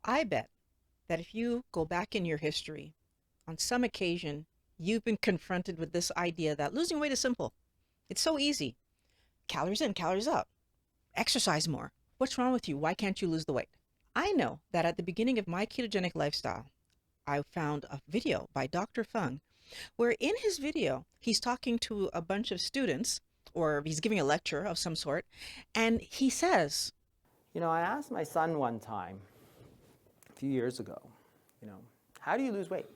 I bet that if you go back in your history, on some occasion, you've been confronted with this idea that losing weight is simple. It's so easy. Calories in, calories out. Exercise more. What's wrong with you? Why can't you lose the weight? I know that at the beginning of my ketogenic lifestyle, I found a video by Dr. Fung where in his video, he's talking to a bunch of students or he's giving a lecture of some sort, and he says, I asked my son one time, a few years ago, you know, how do you lose weight?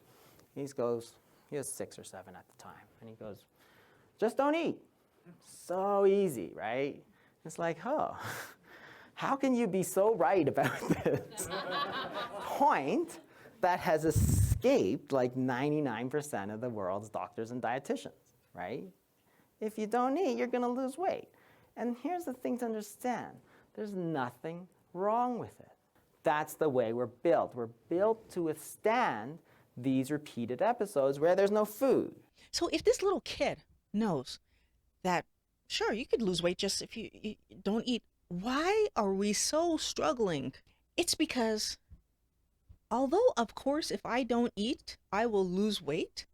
He goes, he was 6 or 7 at the time, and he goes, just don't eat. So easy, right? It's like, oh, how can you be so right about this point that has escaped like 99% of the world's doctors and dietitians, right? If you don't eat, you're going to lose weight. And here's the thing to understand. There's nothing wrong with it. That's the way we're built. We're built to withstand these repeated episodes where there's no food. so if this little kid knows that, sure, you could lose weight just if you don't eat, why are we so struggling? It's because although, of course, if I don't eat, I will lose weight,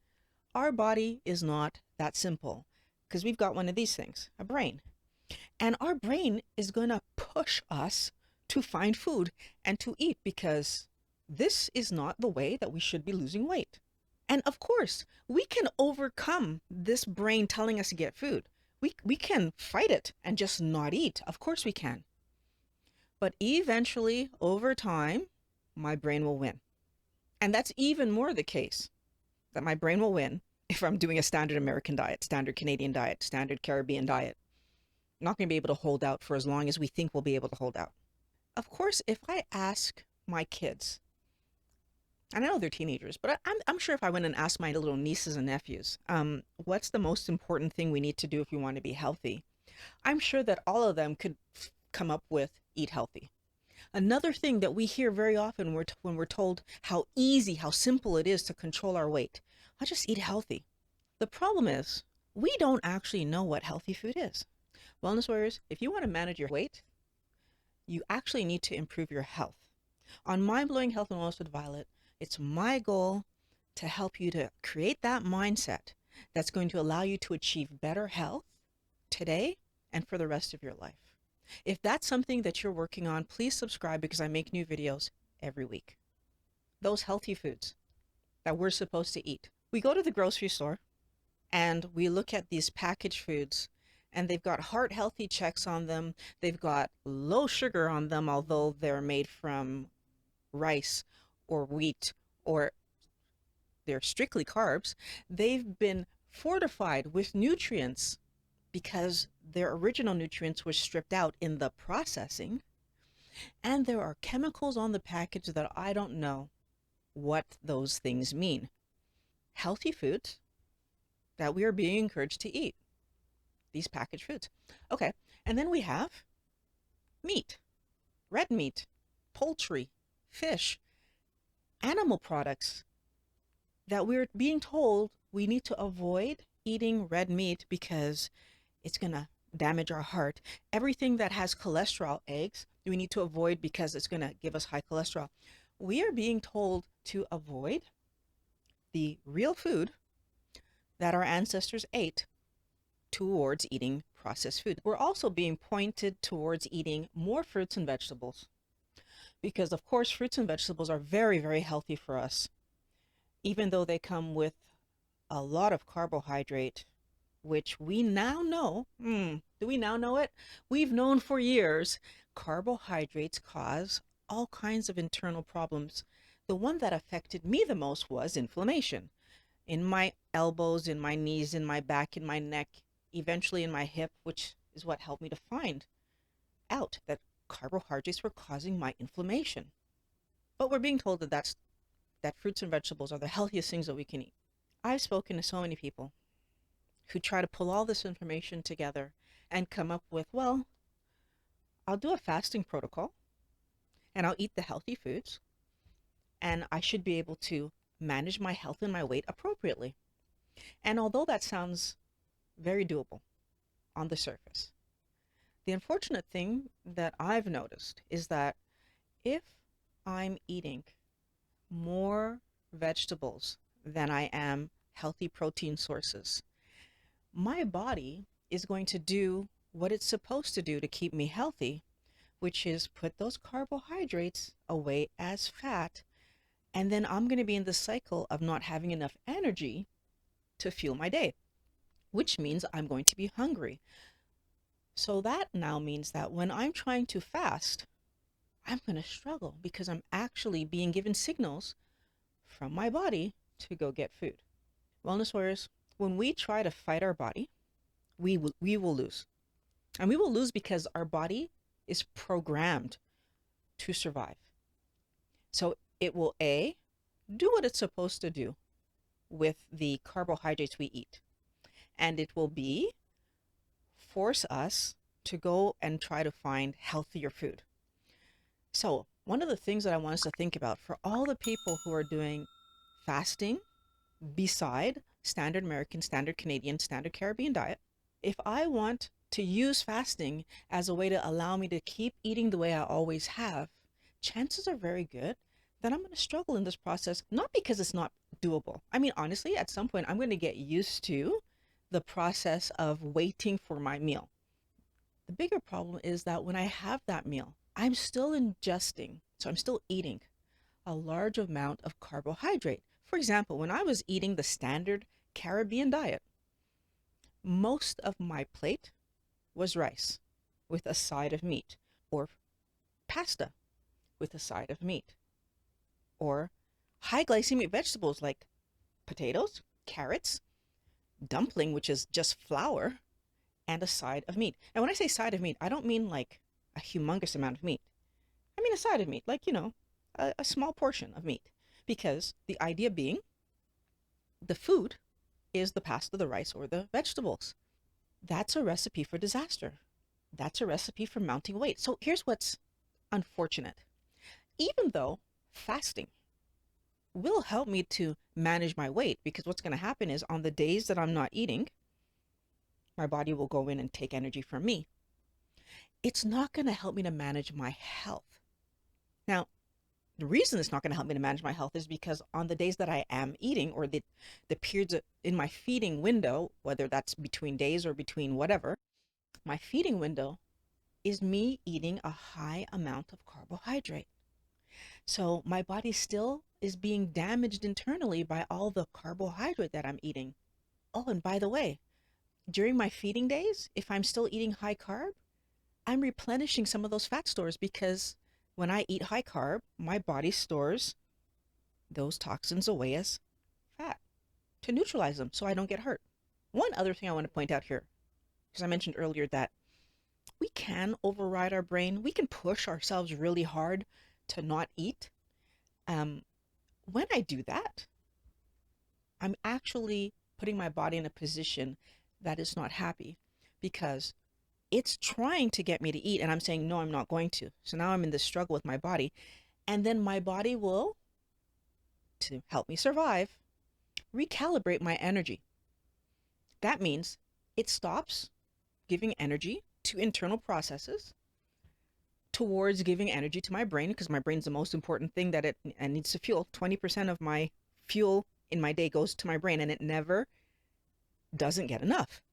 our body is not that simple because we've got one of these things, a brain. And our brain is going to push us to find food and to eat because this is not the way that we should be losing weight. And of course, we can overcome this brain telling us to get food. We can fight it and just not eat. Of course we can. But eventually, over time, my brain will win. And that's even more the case, that my brain will win if I'm doing a standard American diet, standard Canadian diet, standard Caribbean diet. I'm not going to be able to hold out for as long as we think we'll be able to hold out. Of course, if I ask my kids, and I know they're teenagers, but I'm sure if I went and asked my little nieces and nephews, what's the most important thing we need to do if we want to be healthy? I'm sure that all of them could come up with eat healthy. Another thing that we hear very often when we're told how easy, how simple it is to control our weight, I just eat healthy. The problem is we don't actually know what healthy food is. Wellness warriors, if you want to manage your weight, you actually need to improve your health. On Mind Blowing Health and Wellness with Violet, it's my goal to help you to create that mindset that's going to allow you to achieve better health today and for the rest of your life. If that's something that you're working on, please subscribe because I make new videos every week. Those healthy foods that we're supposed to eat. We go to the grocery store and we look at these packaged foods and they've got heart healthy checks on them. They've got low sugar on them, although they're made from rice or wheat or they're strictly carbs. They've been fortified with nutrients because their original nutrients were stripped out in the processing. And there are chemicals on the package that I don't know what those things mean. Healthy foods that we are being encouraged to eat. These packaged foods. Okay, and then we have meat, red meat, poultry, fish, animal products that we're being told we need to avoid eating red meat because it's going to damage our heart. Everything that has cholesterol, eggs, we need to avoid because it's going to give us high cholesterol. We are being told to avoid the real food that our ancestors ate towards eating processed food. We're also being pointed towards eating more fruits and vegetables because, of course, fruits and vegetables are very, very healthy for us, even though they come with a lot of carbohydrate, which we now know. Do we now know it? We've known for years carbohydrates cause all kinds of internal problems. The one that affected me the most was inflammation in my elbows, in my knees, in my back, in my neck, eventually in my hip, which is what helped me to find out that carbohydrates were causing my inflammation. But we're being told that fruits and vegetables are the healthiest things that we can eat. I've spoken to so many people who try to pull all this information together and come up with, well, I'll do a fasting protocol and I'll eat the healthy foods and I should be able to manage my health and my weight appropriately. And although that sounds very doable on the surface, the unfortunate thing that I've noticed is that if I'm eating more vegetables than I am healthy protein sources, my body is going to do what it's supposed to do to keep me healthy, which is put those carbohydrates away as fat. And then I'm going to be in the cycle of not having enough energy to fuel my day, which means I'm going to be hungry. So that now means that when I'm trying to fast, I'm going to struggle because I'm actually being given signals from my body to go get food. Wellness warriors, when we try to fight our body, we will lose. And we will lose because our body is programmed to survive. So it will A, do what it's supposed to do with the carbohydrates we eat. And it will B, force us to go and try to find healthier food. So one of the things that I want us to think about for all the people who are doing fasting beside standard American, standard Canadian, standard Caribbean diet, if I want to use fasting as a way to allow me to keep eating the way I always have, chances are very good that I'm going to struggle in this process, not because it's not doable. I mean, honestly, at some point, I'm going to get used to the process of waiting for my meal. The bigger problem is that when I have that meal, I'm still ingesting, so I'm still eating a large amount of carbohydrate. For example, when I was eating the standard Caribbean diet, most of my plate was rice with a side of meat, or pasta with a side of meat, or high glycemic vegetables like potatoes, carrots, dumpling, which is just flour, and a side of meat. And when I say side of meat, I don't mean like a humongous amount of meat. I mean a side of meat, like, a small portion of meat. Because the idea being the food is the pasta, the rice, or the vegetables. That's a recipe for disaster. That's a recipe for mounting weight. So here's what's unfortunate. Even though fasting will help me to manage my weight, because what's going to happen is on the days that I'm not eating, my body will go in and take energy from me. It's not going to help me to manage my health. Now, the reason it's not going to help me to manage my health is because on the days that I am eating, or the periods in my feeding window, whether that's between days or between whatever, my feeding window is me eating a high amount of carbohydrate. So my body still is being damaged internally by all the carbohydrate that I'm eating. Oh, and by the way, during my feeding days, if I'm still eating high carb, I'm replenishing some of those fat stores, because when I eat high carb, my body stores those toxins away as fat to neutralize them so I don't get hurt. One other thing I want to point out here, because I mentioned earlier that we can override our brain. We can push ourselves really hard to not eat. Um, when I do that, I'm actually putting my body in a position that is not happy, because it's trying to get me to eat and I'm saying, no, I'm not going to. So now I'm in this struggle with my body. And then my body will, to help me survive, recalibrate my energy. That means it stops giving energy to internal processes towards giving energy to my brain, because my brain's the most important thing that it needs to fuel. 20% of my fuel in my day goes to my brain, and it never doesn't get enough.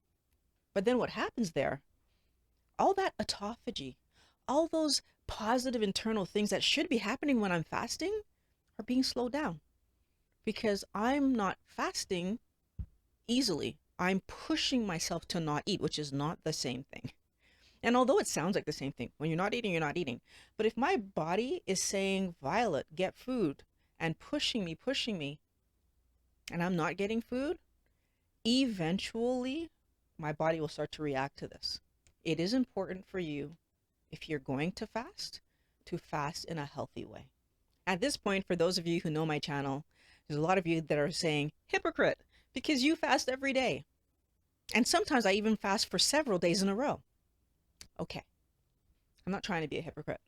But then what happens there, all that autophagy, all those positive internal things that should be happening when I'm fasting are being slowed down, because I'm not fasting easily. I'm pushing myself to not eat, which is not the same thing. And although it sounds like the same thing, when you're not eating, you're not eating. But if my body is saying, Violet, get food, and pushing me, and I'm not getting food, eventually my body will start to react to this. It is important for you, if you're going to fast in a healthy way. At this point, for those of you who know my channel, there's a lot of you that are saying, hypocrite, because you fast every day. And sometimes I even fast for several days in a row. Okay, I'm not trying to be a hypocrite,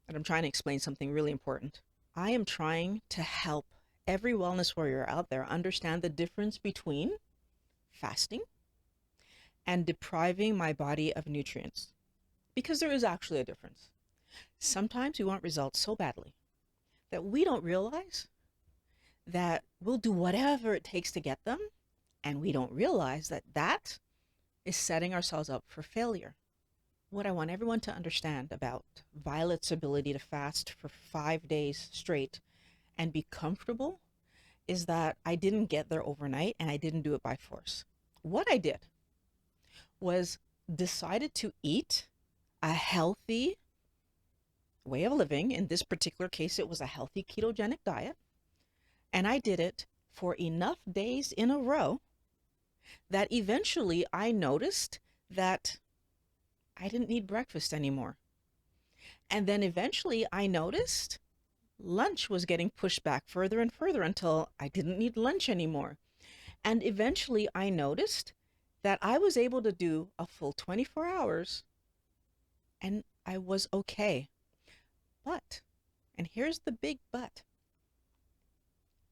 but I'm trying to explain something really important. I am trying to help every wellness warrior out there understand the difference between fasting and depriving my body of nutrients, because there is actually a difference. Sometimes we want results so badly that we don't realize that we'll do whatever it takes to get them, and we don't realize that that is setting ourselves up for failure. What I want everyone to understand about Violet's ability to fast for 5 days straight and be comfortable is that I didn't get there overnight and I didn't do it by force. What I did was decided to eat a healthy way of living. In this particular case, it was a healthy ketogenic diet. And I did it for enough days in a row that eventually I noticed that I didn't need breakfast anymore. And then eventually I noticed lunch was getting pushed back further and further until I didn't need lunch anymore. And eventually I noticed that I was able to do a full 24 hours and I was okay. But, and here's the big but,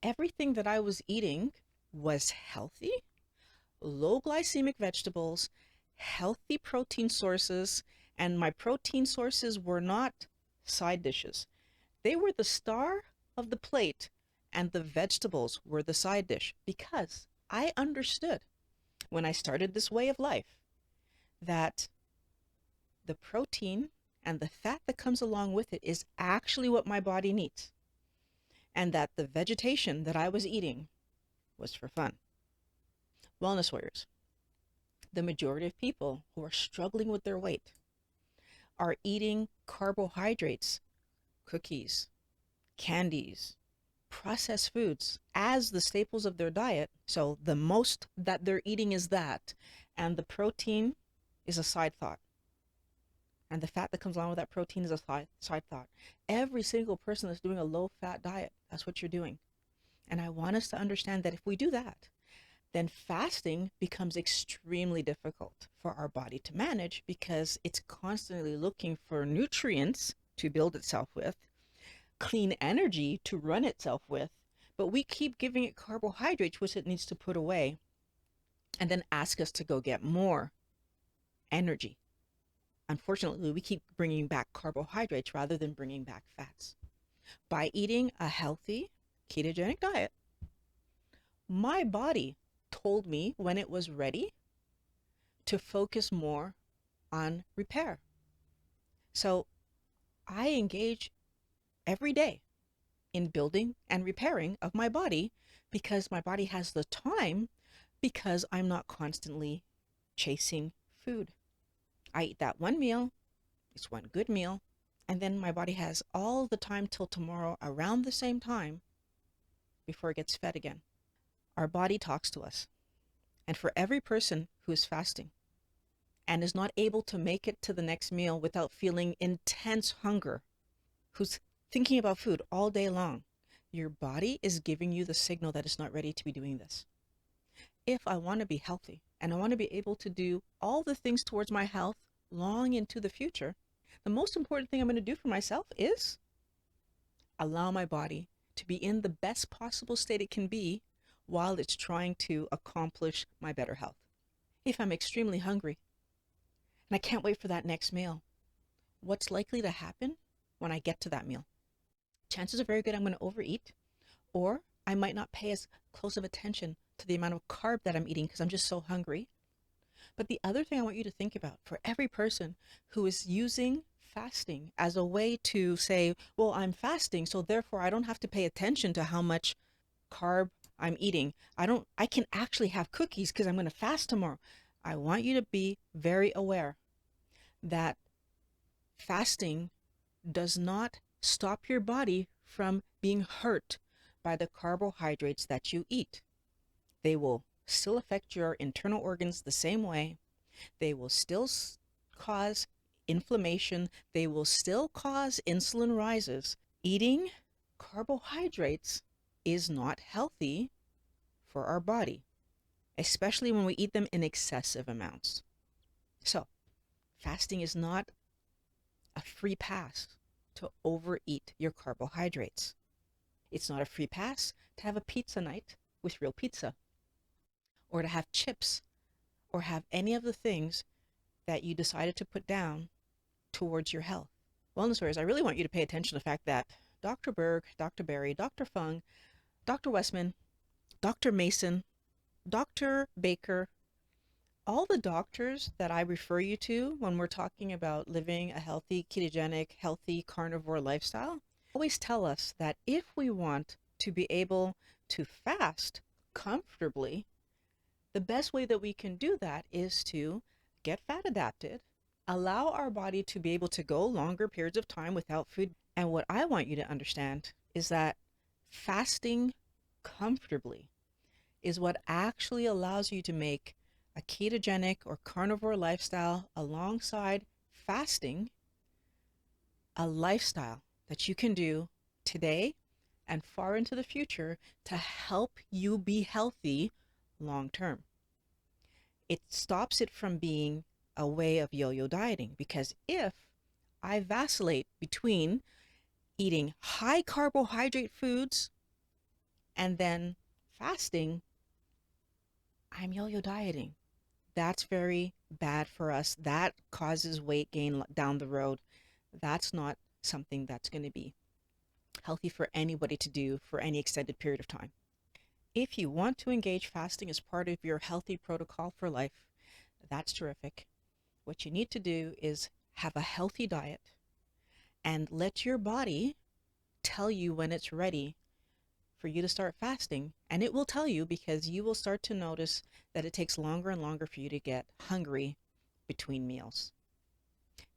everything that I was eating was healthy, low glycemic vegetables, healthy protein sources, and my protein sources were not side dishes. They were the star of the plate, and the vegetables were the side dish because I understood when I started this way of life that the protein and the fat that comes along with it is actually what my body needs, and that the vegetation that I was eating was for fun. Wellness warriors, the majority of people who are struggling with their weight are eating carbohydrates, cookies, candies, processed foods as the staples of their diet. So the most that they're eating is that, and the protein is a side thought. And the fat that comes along with that protein is a side thought. Every single person that's doing a low fat diet, that's what you're doing. And I want us to understand that if we do that, then fasting becomes extremely difficult for our body to manage because it's constantly looking for nutrients to build itself with, clean energy to run itself with, but we keep giving it carbohydrates, which it needs to put away, and then ask us to go get more energy. Unfortunately, we keep bringing back carbohydrates rather than bringing back fats. By eating a healthy ketogenic diet, my body told me when it was ready to focus more on repair. So I engage every day in building and repairing of my body because my body has the time because I'm not constantly chasing food. I eat that one meal, it's one good meal, and then my body has all the time till tomorrow around the same time before it gets fed again. Our body talks to us. And for every person who is fasting and is not able to make it to the next meal without feeling intense hunger, who's thinking about food all day long, your body is giving you the signal that it's not ready to be doing this. If I want to be healthy and I want to be able to do all the things towards my health long into the future, the most important thing I'm going to do for myself is allow my body to be in the best possible state it can be while it's trying to accomplish my better health. If I'm extremely hungry and I can't wait for that next meal, what's likely to happen when I get to that meal? Chances are very good I'm going to overeat, or I might not pay as close of attention to the amount of carb that I'm eating because I'm just so hungry. But the other thing I want you to think about for every person who is using fasting as a way to say, well, I'm fasting, so therefore I don't have to pay attention to how much carb I'm eating. I can actually have cookies because I'm going to fast tomorrow. I want you to be very aware that fasting does not stop your body from being hurt by the carbohydrates that you eat. They will still affect your internal organs the same way. They will still cause inflammation. They will still cause insulin rises. Eating carbohydrates is not healthy for our body, especially when we eat them in excessive amounts. So, fasting is not a free pass to overeat your carbohydrates. It's not a free pass to have a pizza night with real pizza, or to have chips, or have any of the things that you decided to put down towards your health. Wellness warriors, I really want you to pay attention to the fact that Dr. Berg, Dr. Berry, Dr. Fung, Dr. Westman, Dr. Mason, Dr. Baker, all the doctors that I refer you to when we're talking about living a healthy, ketogenic, healthy carnivore lifestyle always tell us that if we want to be able to fast comfortably, the best way that we can do that is to get fat adapted, allow our body to be able to go longer periods of time without food. And what I want you to understand is that fasting comfortably is what actually allows you to make a ketogenic or carnivore lifestyle alongside fasting a lifestyle that you can do today and far into the future to help you be healthy long term. It stops it from being a way of yo-yo dieting, because if I vacillate between eating high carbohydrate foods and then fasting, I'm yo-yo dieting. That's very bad for us. That causes weight gain down the road. That's not something that's going to be healthy for anybody to do for any extended period of time. If you want to engage fasting as part of your healthy protocol for life, that's terrific. What you need to do is have a healthy diet and let your body tell you when it's ready for you to start fasting. And it will tell you, because you will start to notice that it takes longer and longer for you to get hungry between meals.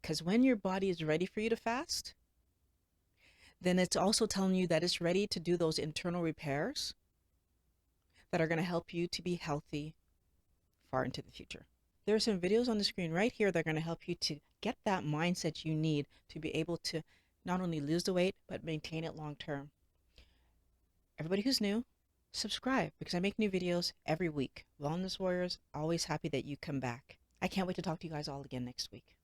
Because when your body is ready for you to fast, then it's also telling you that it's ready to do those internal repairs that are going to help you to be healthy far into the future. There are some videos on the screen right here that are going to help you to get that mindset you need to be able to not only lose the weight, but maintain it long term. Everybody who's new, subscribe, because I make new videos every week. Wellness Warriors, always happy that you come back. I can't wait to talk to you guys all again next week.